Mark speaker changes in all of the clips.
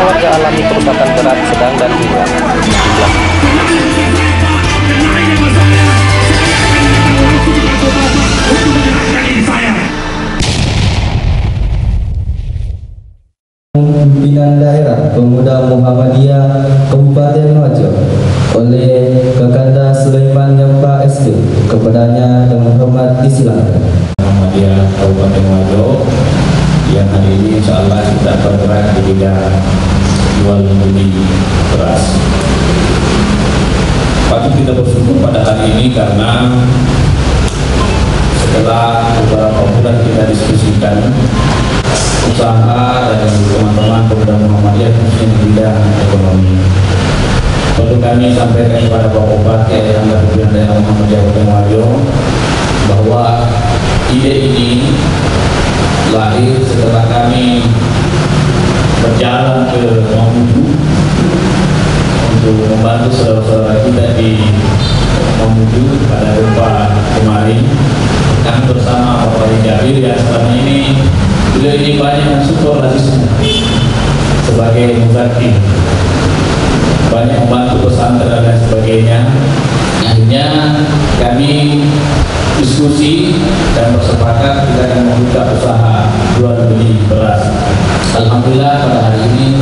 Speaker 1: warga alami kerusakan berat, sedang, dan ringan.
Speaker 2: Pimpinan Daerah Pemuda Muhammadiyah Kabupaten Wajo oleh Kakanda Sulaiman Nyampa SD, kepadanya dengan hormat disilakan.
Speaker 3: Muhammadiyah Kabupaten Wajo yang hari ini insya Allah kita bergerak di bidang jual beli beras. Patut kita bersyukur pada hari ini karena setelah beberapa bulan kita diskusikan usaha dan teman-teman pemuda Muhammadiyah khususnya di bidang ekonomi, perlu kami sampaikan kepada Bapak Bupati yang Pimpinan Daerah Muhammadiyah Kabupaten Wajo bahwa ide ini lahir setelah kami berjalan ke Mamuju untuk membantu saudara-saudara kita di Mamuju pada gempa kemarin. Kami bersama Bapak Jabir yang selama ini beliau ini banyak mensupport rasisme sebagai muzakir, banyak membantu pesantren dan sebagainya. Akhirnya kami diskusi dan bersepakat kita akan membuka usaha jual beli beras. Alhamdulillah pada hari ini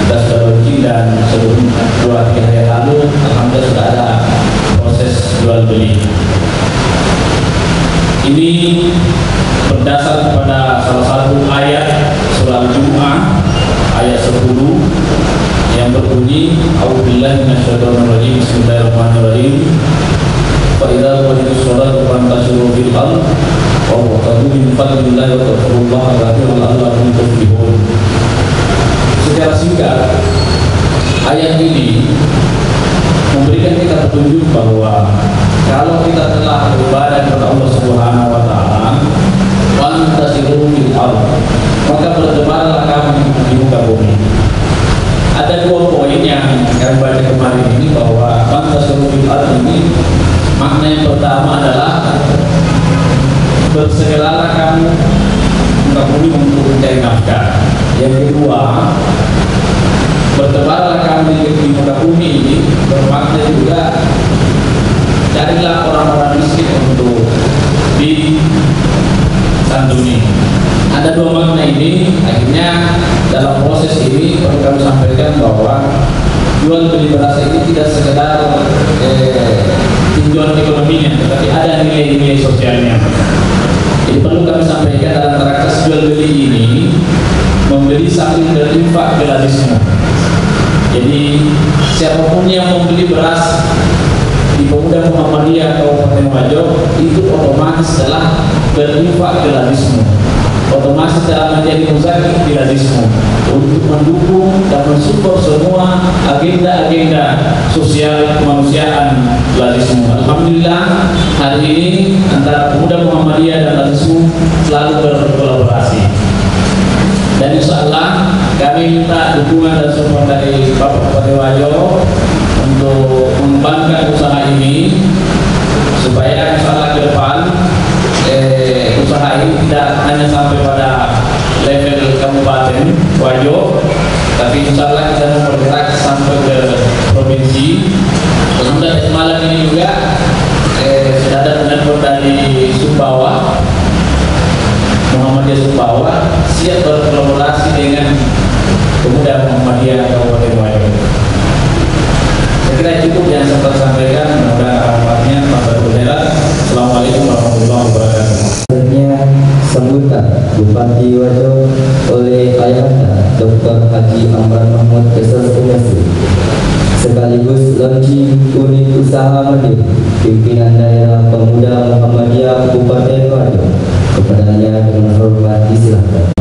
Speaker 3: kita sudah launching dan sebelum 2-3 hari lalu alhamdulillah sudah ada proses jual beli. Ini berdasar kepada salah satu ayat surah Al-Jumu'ah ayat 10 yang berbunyi A'udzubillahi minasyaitonirrajim Bismillahirrahmanirrahim. Fa idza qudiyatish sholatu fantashiru fil ardh wabtaghu min fadlillahi wa tadhkurullaha katsiran la'allakum tuflihun. Secara singkat, ayat ini memberikan kita petunjuk bahwa kalau kita telah beribadah kepada Allah Subhanahu wa taala, fantasiru fil ardh, maka bertebarlah kamu di muka bumi. Ada 2 poin yang kami baca kemarin ini bahwa fantasiru fil ardh ini makna yang pertama adalah bersegeralah kamu muka bumi untuk mencari nafkah. Yang kedua, bertebarlah kamu di muka bumi ini bermakna juga carilah orang-orang miskin untuk disantuni. Ada 2 makna ini. Akhirnya dalam proses ini perlu kami sampaikan bahwa jual beli beras ini tidak sekedar tinjauan ekonominya, tetapi ada nilai-nilai sosialnya. Jadi perlu kami sampaikan dalam traktas jual beli ini, membeli sambil berinfak gratismu. Jadi siapapun yang membeli beras di Pemuda Muhammadiyah Kabupaten Wajo itu otomatis telah berinfak gratismu, otomatis telah menjadi muzakir gratismu untuk mendukung dan mensupport semua agenda-agenda sosial kemanusiaan gratismu. Alhamdulillah hari ini antara Pemuda Muhammadiyah dan gratismu selalu berkolaborasi. Dan insya Allah kami minta dukungan dan support dari Bapak Bupati Wajo untuk mengembangkan usaha ini supaya insya Allah ke depan usaha ini tidak hanya sampai pada level Kabupaten Wajo, tapi insya Allah kita mau bergerak sampai ke provinsi. Kemudian malam ini juga sudah ada penelpon dari Sumbawa, Muhammadiyah Sumbawa siap berkolaborasi dengan Pemuda Muhammadiyah Kabupaten Wajo. Saya kira cukup yang saya sampaikan. Mudah-mudahan manfaatnya Pak Bendera. Assalamualaikum warahmatullahi wabarakatuh.
Speaker 2: Sambutan Bupati Wajo oleh Ayahanda Dr. Haji Amran Mahmud SSMS, sekaligus launching unit usaha mandiri Pimpinan Daerah Pemuda Muhammadiyah Kabupaten Wajo, kepadanya dengan hormat disilakan.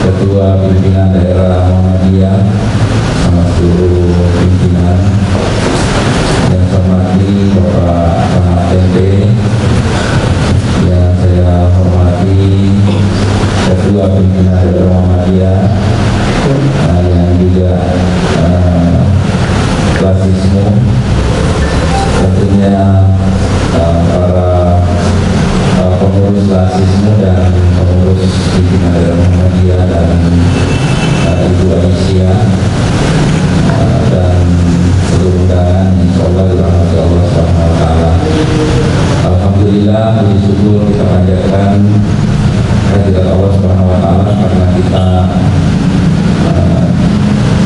Speaker 3: Ketua Pimpinan Daerah Muhammadiyah sama seluruh pimpinan, yang saya hormati Bapak Camat Tempe, yang saya hormati Ketua Pimpinan Daerah Muhammadiyah, yang juga klasisme, tentunya para pengurus klasisme dan pengurus pimpinan Daerah Muhammadiyah dan
Speaker 4: kepada Allah Subhanahu Wa Taala karena kita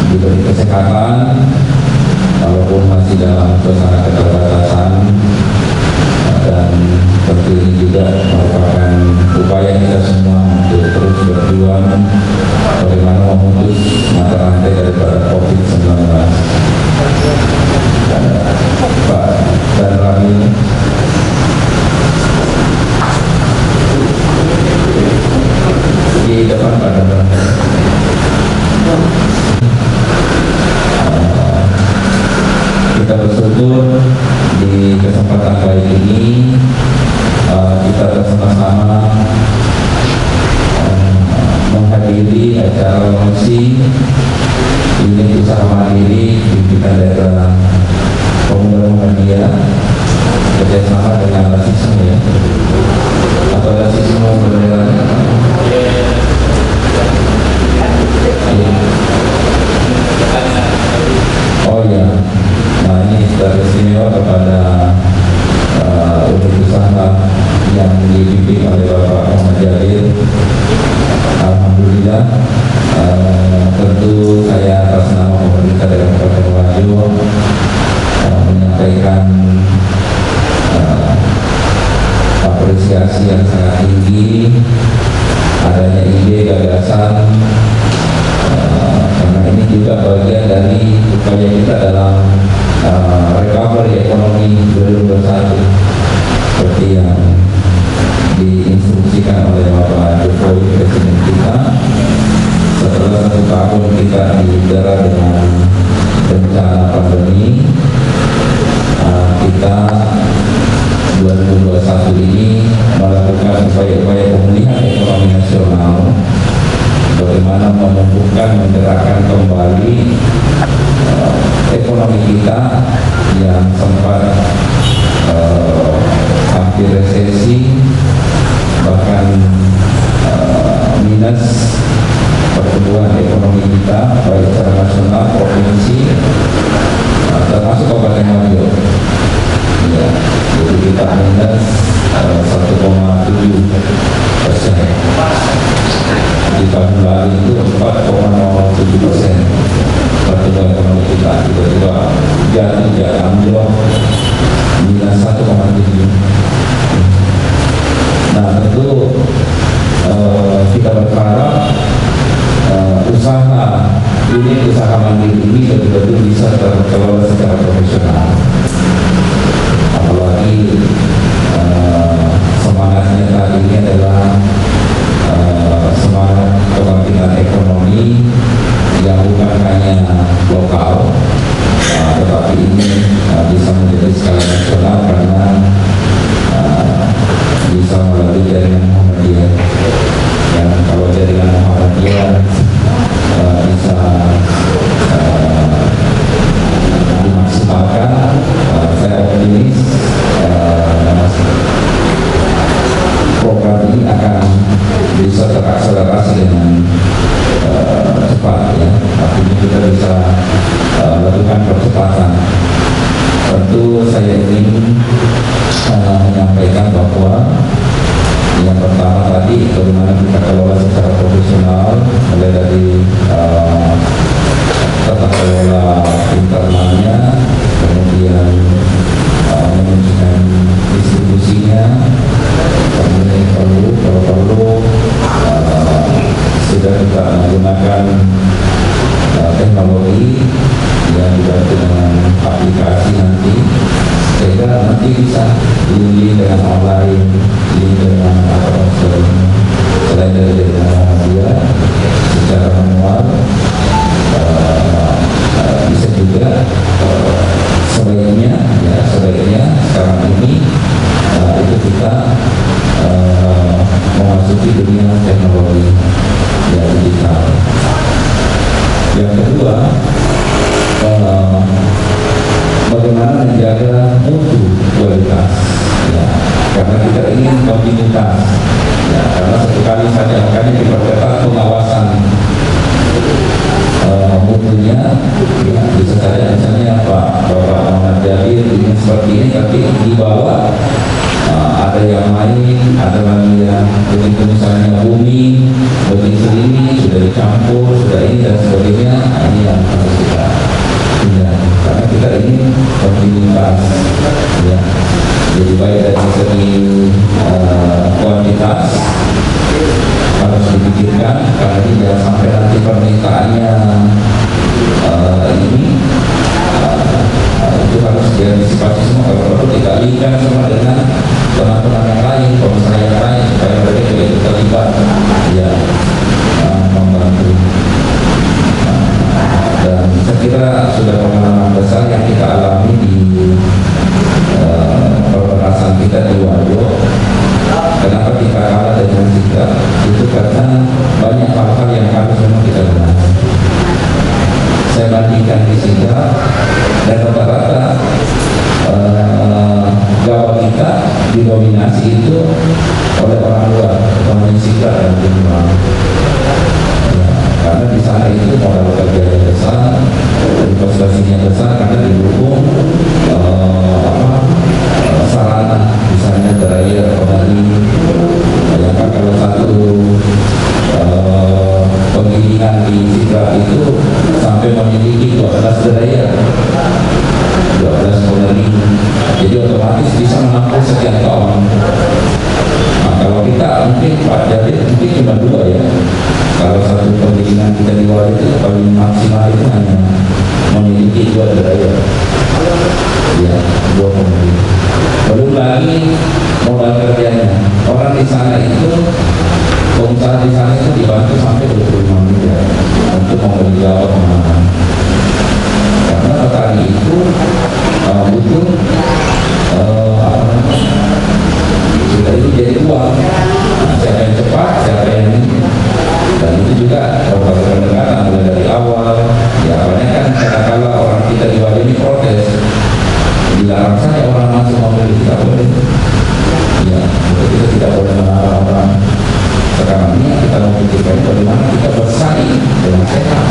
Speaker 4: diberi kesehatan, walaupun masih dalam suasana keterbatasan, dan tentu ini juga merupakan upaya kita semua untuk terus berjuang bagaimana memutus mata rantai daripada COVID-19. Pak dan Rami di depan Pak dan Rami. Kita bersyukur di kesempatan baik ini kita bersama-sama menghadiri acara launching unit usaha mandiri pimpinan daerah Pemuda Muhammadiyah kerjasama dengan rasisme ya, atau rasisme beneran. Oh ya, nah ini sudah istimewa kepada unit usaha yang dipimpin oleh Bapak Muhammad Jalil. Alhamdulillah, tentu saya atas nama pemerintah daerah Kabupaten Wajo menyampaikan apresiasi yang sangat tinggi adanya ide gagasan, karena ini juga bagian dari upaya kita dalam recovery ekonomi 2021 seperti yang diinstruksikan oleh Bapak Jokowi Presiden kita. Setelah 1 tahun kita didera dengan bencana pandemi, kita 2021 ini melakukan upaya-upaya pemulihan ekonomi nasional, bagaimana menumbuhkan, menggerakkan kembali ekonomi kita yang sempat hampir resesi, bahkan minus pertumbuhan ekonomi kita baik secara nasional, provinsi, termasuk Kabupaten Wajo. Ya, jadi kita minus 1,7%. Di tahun lalu itu 4,07% pertumbuhan ekonomi kita, tiba-tiba jatuh anjlok minus 1,7. Nah, tentu kita berharap usaha mandiri ini betul-betul bisa terkelola secara profesional. Apalagi semangatnya tadi ini adalah semangat kebangkitan ekonomi yang bukan hanya lokal, tetapi ini bisa menjadi skala nasional karena bisa melalui jaringan Muhammadiyah. Dan kalau jaringan dipikirkan, karena ini jangan sampai nanti permintaannya itu harus diantisipasi semua. Kalau perlu dikalikan semua dengan teman-teman yang lain, pengusaha yang lain, supaya mereka juga terlibat ya membantu. Dan saya kira sudah pengalaman besar yang kita alami di perberasan kita di Wajo. Kenapa kita kalah dengan Sigap? Itu karena banyak hal-hal yang harus memang kita benahi. Saya bandingkan di Sigap dan rata-rata gawat kita didominasi itu oleh orang luar, orang Sigap dan Jumlah. Karena di sana itu modal kerja besar, investasinya besar karena didukung sarana, misalnya dryer, pemali. Bayangkan kalau satu penggilingan di Sigap itu sampai memiliki 12 dryer, 12 pemali, jadi otomatis bisa menampung sekian ton. Nah, kalau kita mungkin Pak Jadid mungkin cuma 2 ya. Kalau satu penggilingan kita di luar itu paling maksimal itu hanya memiliki 2 dryer, ya 2 pemuli. Belum lagi modal kerjanya. Orang di sana itu, pengusaha di sana itu dibantu sampai 25 miliar untuk membeli gawat mahal. Karena petani itu butuh sudah itu jadi uang. Nah, siapa yang cepat, siapa yang ini. Dan itu juga protokol pendekatan mulai dari awal. Ya banyak kan kadang-kala orang kita di Wajo ini protes, dilarang saja orang masuk membeli, tidak boleh. Ya, kita tidak boleh melarang orang. Sekarang ini kita memikirkan bagaimana kita bersaing dengan sehat.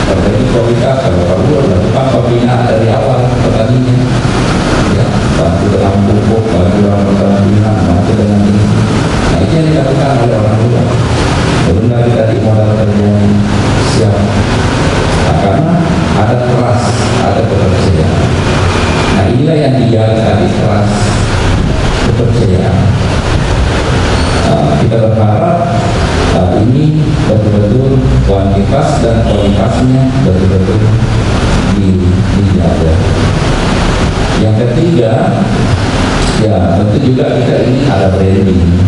Speaker 4: Terjadi kualitas, kalau perlu lakukan pembinaan dari awal petaninya. Ya, bantu dengan pupuk, bantu dengan pertanian, bantu dengan ini. Nah, itu yang dilakukan oleh orang luar. Belum lagi tadi modal kerja siap. Nah, karena ada kelas, ada kepercayaan. Nah, inilah yang dijaga tadi, kelas kepercayaan. Kita berharap ini betul-betul kuantitas dan kualitasnya betul-betul dijaga. Yang ketiga, ya tentu juga kita ini ada branding.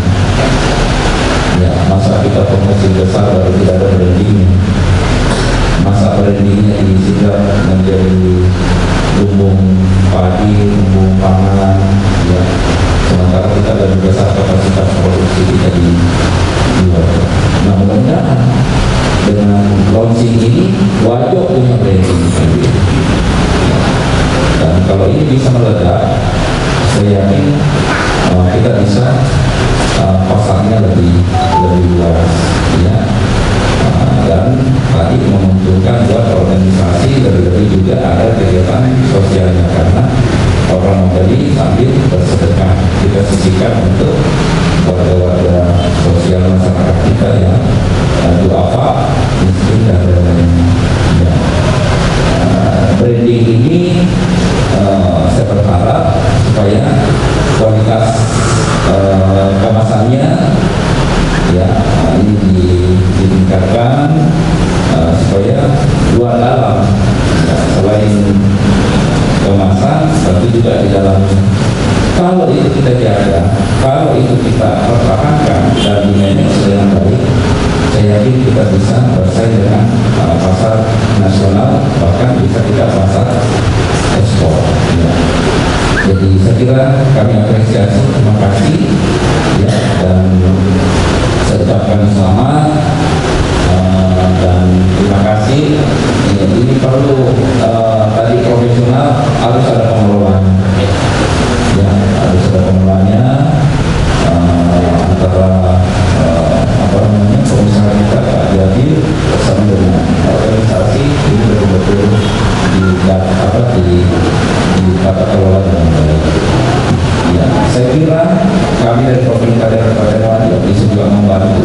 Speaker 4: Ya, masa kita promosi besar baru tidak ada brandingnya. Masa brandingnya di Sigap menjadi lumbung padi, lumbung pangan, ya. Sementara kita ada besar kapasitas produksi kita di luar. Nah, mudah-mudahan dengan launching ini Wajo punya branding sendiri. Dan kalau ini bisa meledak, saya yakin kita bisa pasarnya lebih luas, ya. Dan tadi menguntungkan buat organisasi, lebih juga ada kegiatan sosialnya karena orang membeli sambil bersedekah, kita sisihkan untuk warga-warga sosial masyarakat kita yang duafa, miskin dan lain-lain. Ya. Branding ini saya berharap supaya kualitas kemasannya ya ini ditingkatkan supaya luar dalam ya, selain kemasan tapi juga di dalamnya. Kalau itu kita jaga, kalau itu kita pertahankan dan dimanage dengan baik, saya yakin kita bisa bersaing dengan pasar nasional, bahkan bisa kita pasar ekspor. Ya. Jadi saya kira kami apresiasi, terima kasih, ya, dan saya ucapkan selamat dan terima kasih. Ini perlu tadi profesional, harus ada pengelolaan, ya, harus ada pengelolaannya antara pengusaha kita Pak Jadid bersama dengan organisasi ini betul-betul di tata kelola dengan baik. Ya, saya kira kami dari pemerintah daerah Kabupaten Wajo bisa juga membantu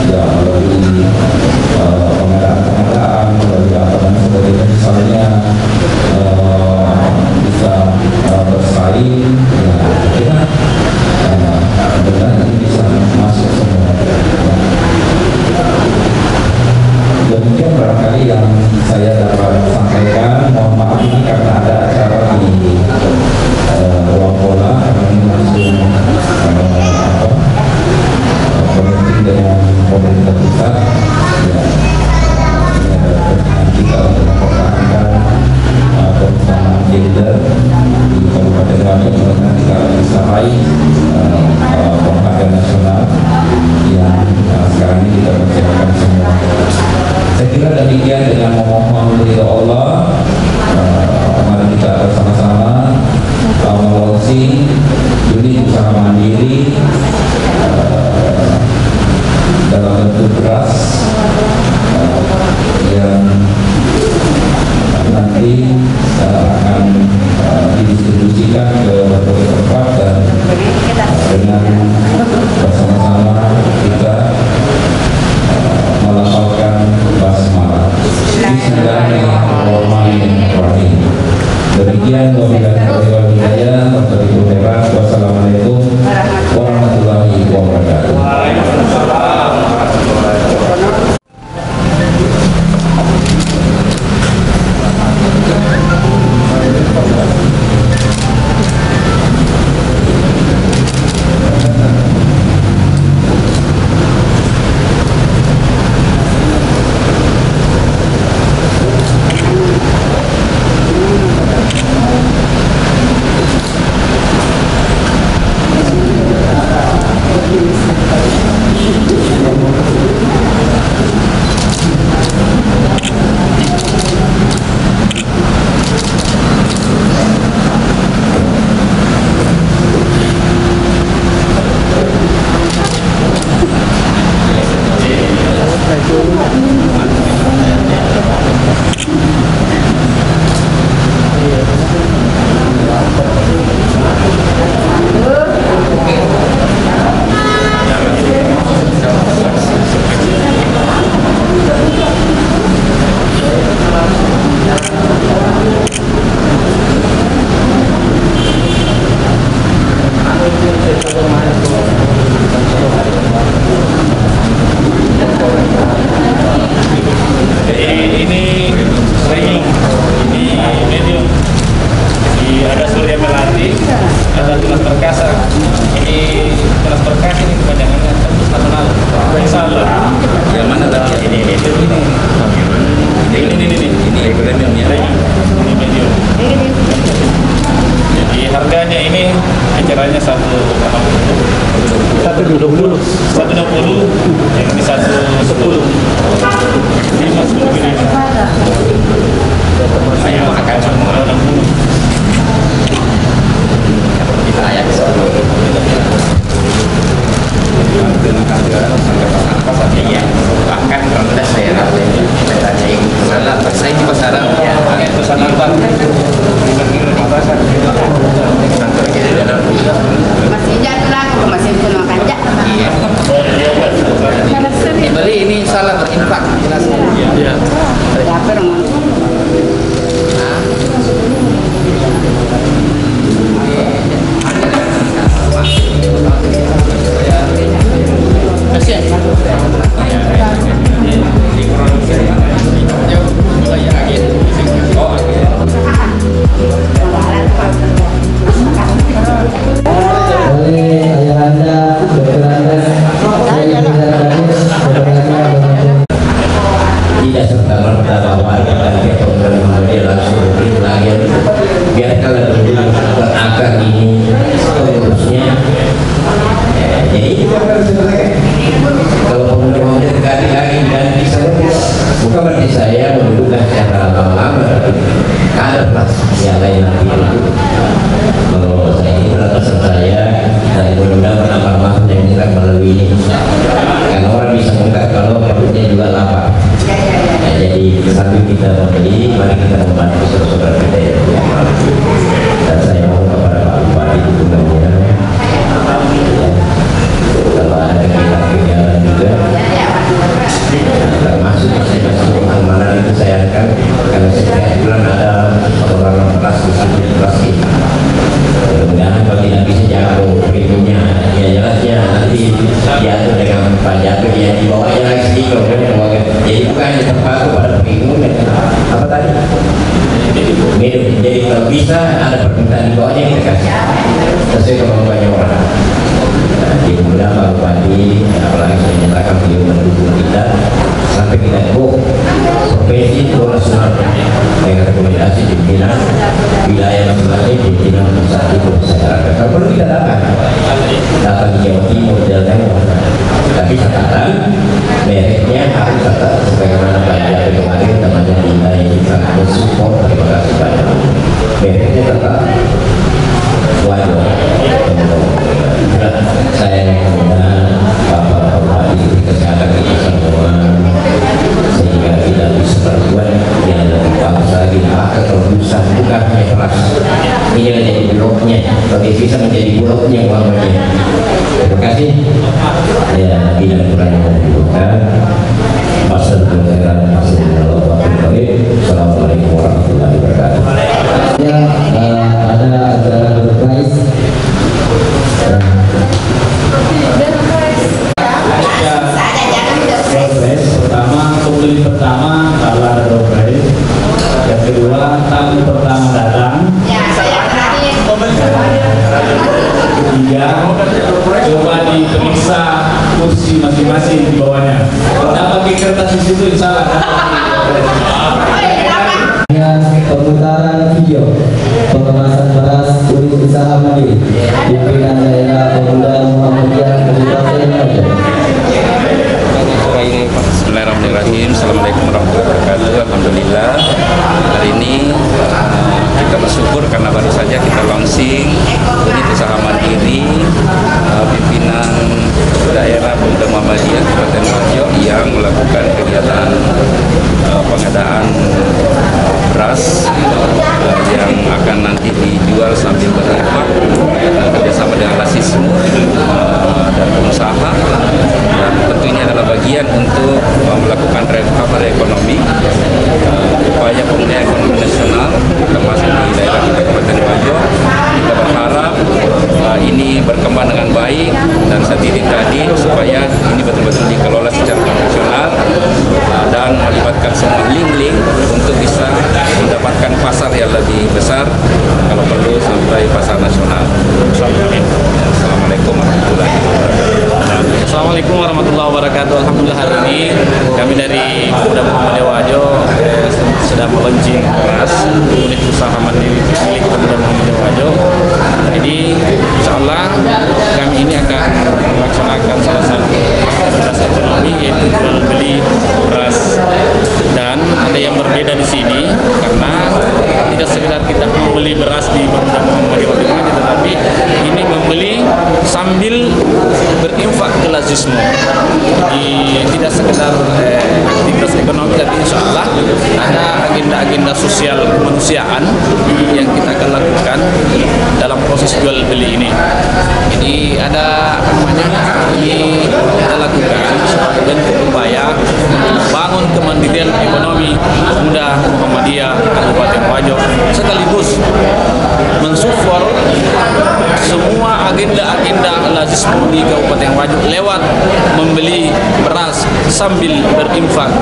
Speaker 4: ya melalui yang saya dapat sampaikan. Mohon maaf ini karena ada acara di ruang bola, karena ini langsung connecting dengan pemerintah pusat. Ya, ini ada kepentingan kita untuk mempertahankan kebersamaan gender di Kabupaten Bandung, karena kita bisa raih penghargaan nasional yang sekarang ini kita persiapkan semua. Saya kira demikian, dengan memohon ridho Allah, mari kita bersama-sama melaunching unit usaha mandiri dalam bentuk beras yang nanti akan didistribusikan ke berbagai tempat, dan dengan bersama-sama kita melafalkan basmalah. Bismillahirrahmanirrahim. Demikian, wassalamualaikum warahmatullahi wabarakatuh.
Speaker 5: diatur dengan pajak yang di bawahnya lagi sedikit Jadi bukan hanya terpaku pada minum apa tadi? Minum. Jadi kalau bisa ada permintaan di bawahnya kita kasih sesuai kemampuannya orang. Jadi kemudian Pak Bupati apalagi sudah menyatakan beliau mendukung kita sampai kita profesi itu nasional dengan rekomendasi pimpinan wilayah masing-masing, pimpinan pusat itu masyarakat. Kalau perlu kita datang di Jawa Timur, Jawa Tengah, tapi catatan mereknya harus tetap sebagaimana Pak Jari kemarin namanya nilai kita mensupport. Terima kasih banyak. Mereknya tetap wajib. Saya mengundang Bapak Bupati kesehatan kita semua sehingga kita bisa berbuat yang lebih bagus lagi. Maka kerusakan bukan hanya keras, ini menjadi bulognya, tapi bisa menjadi bulognya uangnya. Terima kasih. Ya, tidak kurang membutuhkan masa pelajaran masih dalam waktu baik. Assalamualaikum warahmatullahi wabarakatuh.
Speaker 2: Ya, ada acara surprise.
Speaker 3: Pertama, pembeli pertama kalau ada dompet. Yang kedua, tamu pertama datang. Ketiga, coba diperiksa kursi masing-masing di bawahnya. Tidak pakai kertas di situ, insya Allah.
Speaker 2: Dengan pemutaran video pengemasan beras unit usaha mandiri pimpinan daerah Pemuda Muhammadiyah Kabupaten Wajo.
Speaker 1: Bismillahirrahmanirrahim. Assalamualaikum warahmatullahi wabarakatuh. Alhamdulillah hari ini kita bersyukur karena baru saja kita launching unit usaha mandiri pimpinan daerah Pemuda Muhammadiyah Kabupaten Wajo yang melakukan kegiatan pengadaan beras yang akan nanti dijual sambil berinfak bersama dengan Lasismu dan pengusaha, dan tentu ini adalah bagian untuk melakukan recovery ekonomi, upaya pemulihan ekonomi nasional termasuk di daerah kita Kabupaten Wajo. Kita berharap ini berkembang dengan baik dan setitik tadi supaya ini betul-betul dikelola secara profesional dan melibatkan semua link-link untuk bisa mendapatkan pasar yang lebih besar, kalau perlu sampai pasar nasional. Assalamualaikum warahmatullahi wabarakatuh.
Speaker 6: Assalamualaikum warahmatullahi wabarakatuh. Alhamdulillah hari ini kami dari Pemuda Muhammadiyah Wajo sedang melaunching beras unit usaha mandiri milik Pemuda Muhammadiyah Wajo. Jadi insyaallah kami ini akan melaksanakan salah satu aktivitas ekonomi yaitu jual beli beras, dan ada yang berbeda di sini karena tidak sekedar kita membeli beras di Pemuda Muhammadiyah Wajo, tetapi ini membeli sambil berinfak ke Lasismu. Jadi tidak sekedar aktivitas ekonomi, tapi insya Allah ada agenda-agenda sosial kemanusiaan yang kita akan lakukan dalam proses jual beli ini. Jadi ada ini kita lakukan sebagai bentuk upaya membangun kemandirian ekonomi Pemuda Muhammadiyah Kabupaten Wajo, sekaligus mensupport semua agenda-agenda Lasismu di Kabupaten Wajo lewat membeli beras sambil berinfak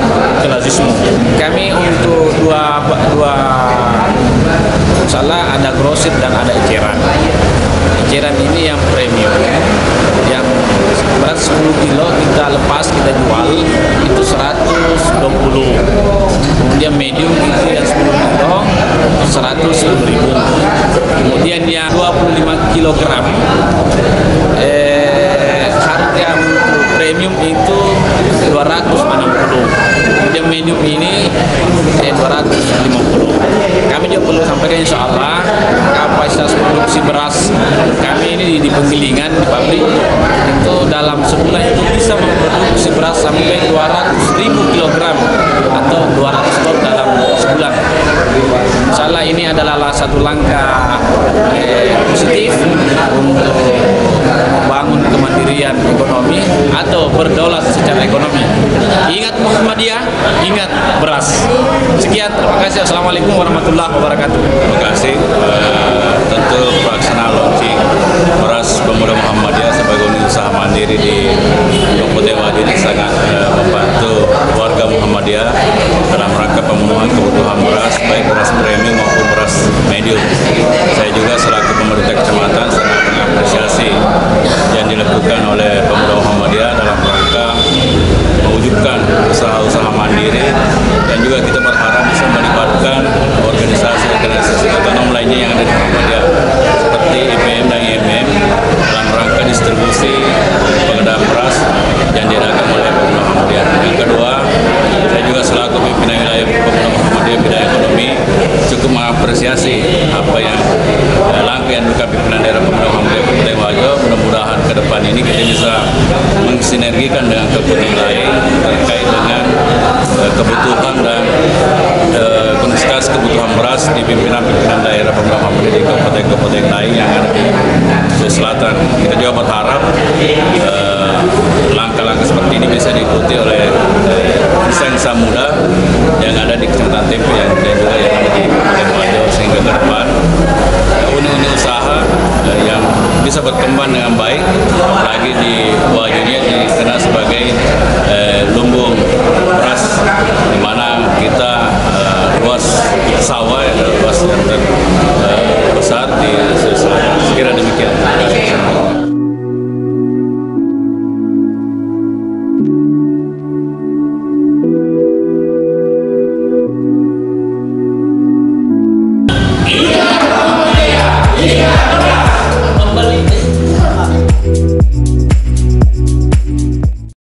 Speaker 6: ke Lasismu. Kami untuk dua salah ada grosir dan ada eceran. Eceran ini yang premium, yang beras 10 kilo kita lepas, kita jual itu 120. Kemudian medium itu yang 10 kilo 110.000. Kemudian yang 25 kilogram harga untuk premium itu 260. Kemudian medium ini 250. Kami juga perlu sampaikan insya Allah kapasitas produksi beras kami ini di penggilingan di pabrik itu dalam sebulan itu bisa memproduksi beras sampai 200.000 kilogram atau 200 ton dalam sebulan. Insya Allah ini adalah satu langkah positif untuk membangun kemandirian ekonomi atau berdaulat secara ekonomi. Ingat Muhammadiyah, ingat beras. Sekian, terima kasih. Assalamualaikum warahmatullahi wabarakatuh.
Speaker 1: Terima kasih. Tentu pelaksanaan launching beras Pemuda Muhammadiyah sebagai unit usaha mandiri di Kabupaten Wajo ini sangat membantu warga Muhammadiyah dalam rangka pemenuhan kebutuhan beras, baik beras premium maupun beras medium. Saya juga selaku pemerintah kecamatan sangat mengapresiasi yang dilakukan oleh Pemuda Muhammadiyah dalam rangka mewujudkan usaha-usaha mandiri, dan juga kita berharap bisa melibatkan organisasi-organisasi otonom lainnya yang ada di Muhammadiyah seperti IPM dan IMM dalam rangka distribusi pengadaan beras yang diadakan oleh Pemuda Muhammadiyah. Yang kedua, saya juga selaku pimpinan wilayah Pemuda Muhammadiyah bidang ekonomi cukup mengapresiasi apa yang langkah yang dilakukan pimpinan daerah Pemuda Muhammadiyah Kabupaten Wajo. Mudah-mudahan ke depan ini kita bisa mensinergikan dengan kepentingan lain terkait dengan kebutuhan dan konsentrasi kebutuhan beras di pimpinan-pimpinan daerah Pemuda Muhammadiyah di kabupaten-kabupaten lain yang ada di Sulawesi Selatan. Kita juga berharap langkah-langkah seperti ini bisa diikuti oleh insan-insan muda yang ada di Kecamatan Tempe dan juga yang ada di Kabupaten Wajo, sehingga ke depan unit-unit usaha yang bisa berkembang dengan baik, apalagi di Wajo ini dikenal sebagai lumbung beras, di mana kita luas sawah yang luas dan terbesar di Sulawesi Selatan. Sekira demikian. Terima kasih.
Speaker 7: Ingat